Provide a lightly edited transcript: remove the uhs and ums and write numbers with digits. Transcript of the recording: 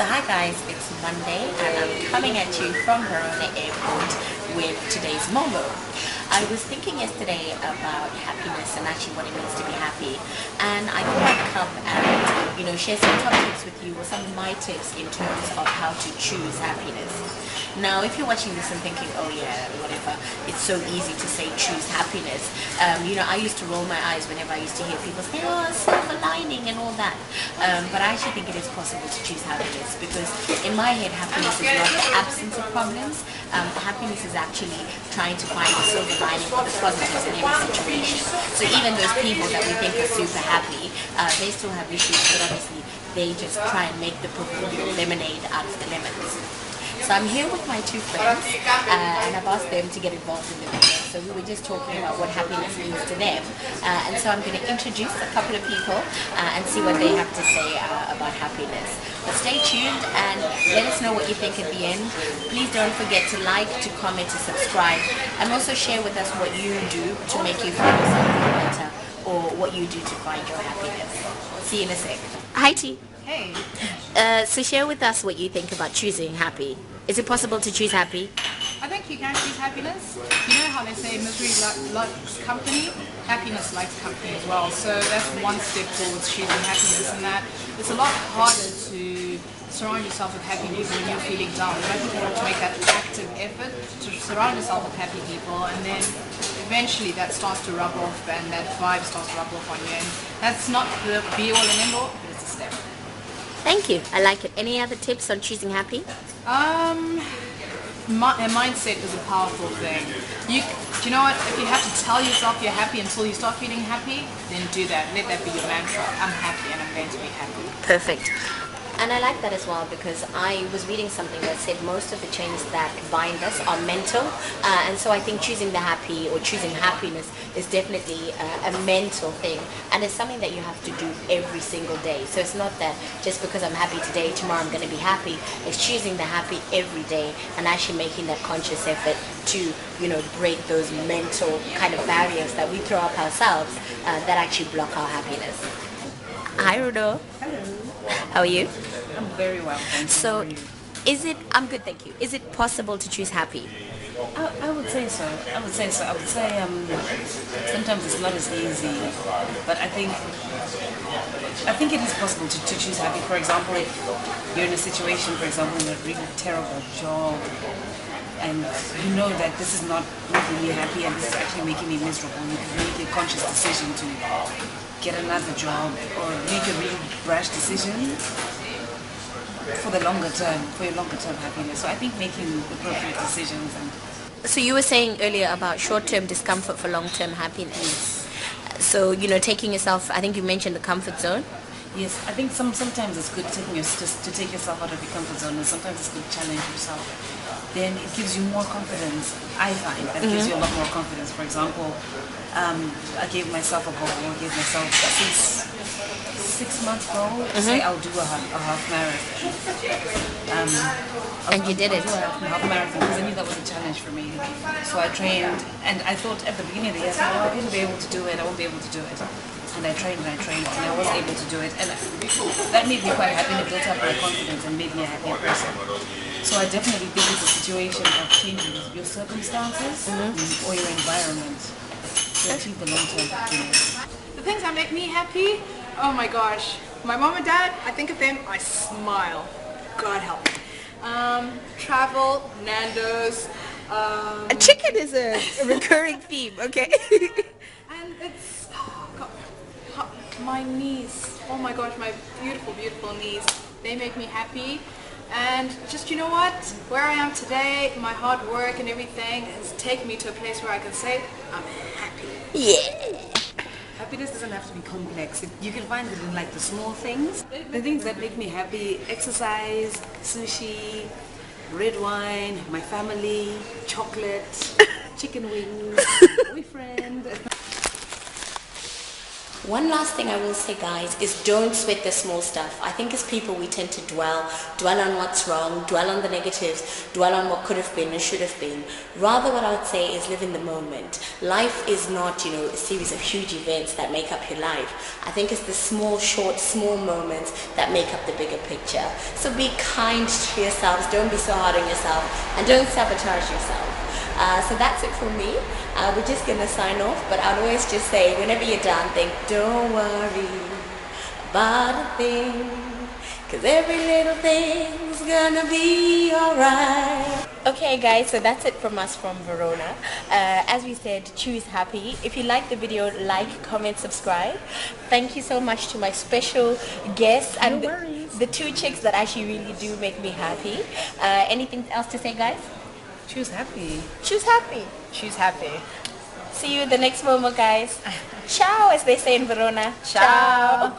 So hi guys, it's Monday and I'm coming at you from Verona Airport with today's Momo. I was thinking yesterday about happiness and actually what it means to be happy, and I thought I'd come and share some top tips with you, or some of my tips in terms of how to choose happiness. Now if you're watching this and thinking, oh yeah, whatever, it's so easy to say choose happiness, I used to roll my eyes whenever I used to hear people say, oh, silver lining and all that, but I actually think it is possible to choose happiness, because in my head happiness is not the absence of problems. Happiness is actually trying to find the silver lining or the positives in every situation. So even those people that we think are super happy, they still have issues, but obviously they just try and make the proverbial lemonade out of the lemons. So I'm here with my two friends, and I've asked them to get involved in the video. So we were just talking about what happiness means to them, and so I'm going to introduce a couple of people and see what they have to say about happiness. But stay tuned and let us know what you think at the end. Please don't forget to like, to comment, to subscribe, and also share with us what you do to make you feel yourself feel better, or what you do to find your happiness. See you in a sec. Hi T. Hey. So share with us what you think about choosing happy. Is it possible to choose happy? I think you can choose happiness. You know how they say misery loves company? Happiness likes company as well. So that's one step towards choosing happiness, and that it's a lot harder to surround yourself with happy people when you're feeling down. I think you have to make that active effort to surround yourself with happy people, and then eventually that starts to rub off, and that vibe starts to rub off on you. And that's not the be-all and end-all, but it's a step. Thank you. I like it. Any other tips on choosing happy? Mindset is a powerful thing. Do you know what? If you have to tell yourself you're happy until you start feeling happy, then do that. Let that be your mantra. I'm happy and I'm going to be happy. Perfect. And I like that as well, because I was reading something that said most of the chains that bind us are mental, and so I think choosing the happy or choosing happiness is definitely a mental thing, and it's something that you have to do every single day. So it's not that just because I'm happy today, tomorrow I'm going to be happy. It's choosing the happy every day and actually making that conscious effort to break those mental kind of barriers that we throw up ourselves that actually block our happiness. Hi Rudo. Hello. How are you? I'm very well, thank you. So, I'm good, thank you. Is it possible to choose happy? I would say so. I would say sometimes it's not as easy, but I think it is possible to choose happy. For example, if you're in a situation, for example, in a really terrible job, and you know that this is not making me happy and this is actually making me miserable, you can make a conscious decision to get another job or make a really brash decision for your longer term happiness. So I think making appropriate decisions. So you were saying earlier about short-term discomfort for long-term happiness. So, taking yourself, I think you mentioned the comfort zone. Yes, I think sometimes it's good to take yourself out of your comfort zone, and sometimes it's good to challenge yourself. Then it gives you more confidence. I find that gives you a lot more confidence. For example, I gave myself a goal. I gave myself a 6-month goal to say I'll do a half marathon. And you did it. Half marathon, because I knew that was a challenge for me. So I trained, and I thought at the beginning of the year, I wouldn't be able to do it. I won't be able to do it. And I trained, and I was able to do it, and that made me quite happy, and it built up my confidence and made me a happier person. So I definitely think it's a situation of changing your circumstances or your environment to achieve the long-term happiness. The things that make me happy, oh my gosh. My mom and dad, I think of them, I smile. God help me. Travel, Nando's. A chicken is a recurring theme, okay? And it's, my niece, oh my gosh, my beautiful, beautiful niece, they make me happy. And just, you know what, where I am today, my hard work and everything has taken me to a place where I can say, I'm happy. Yeah. Happiness doesn't have to be complex. You can find it in the small things. The things that make me happy: exercise, sushi, red wine, my family, chocolate, chicken wings, boyfriend. One last thing I will say, guys, is don't sweat the small stuff. I think as people we tend to dwell on what's wrong, dwell on the negatives, dwell on what could have been and should have been. Rather, what I would say is live in the moment. Life is not, a series of huge events that make up your life. I think it's the small moments that make up the bigger picture. So be kind to yourselves, don't be so hard on yourself, and don't sabotage yourself. So that's it from me. We're just going to sign off, but I'd always just say, whenever you're done, think, don't worry about a thing, because every little thing's gonna be alright. Okay guys, so that's it from us from Verona. As we said, choose happy. If you like the video, like, comment, subscribe. Thank you so much to my special guests and the two chicks that actually really do make me happy. Anything else to say, guys? Choose happy. Choose happy. Choose happy. See you in the next Momo, guys. Ciao, as they say in Verona. Ciao.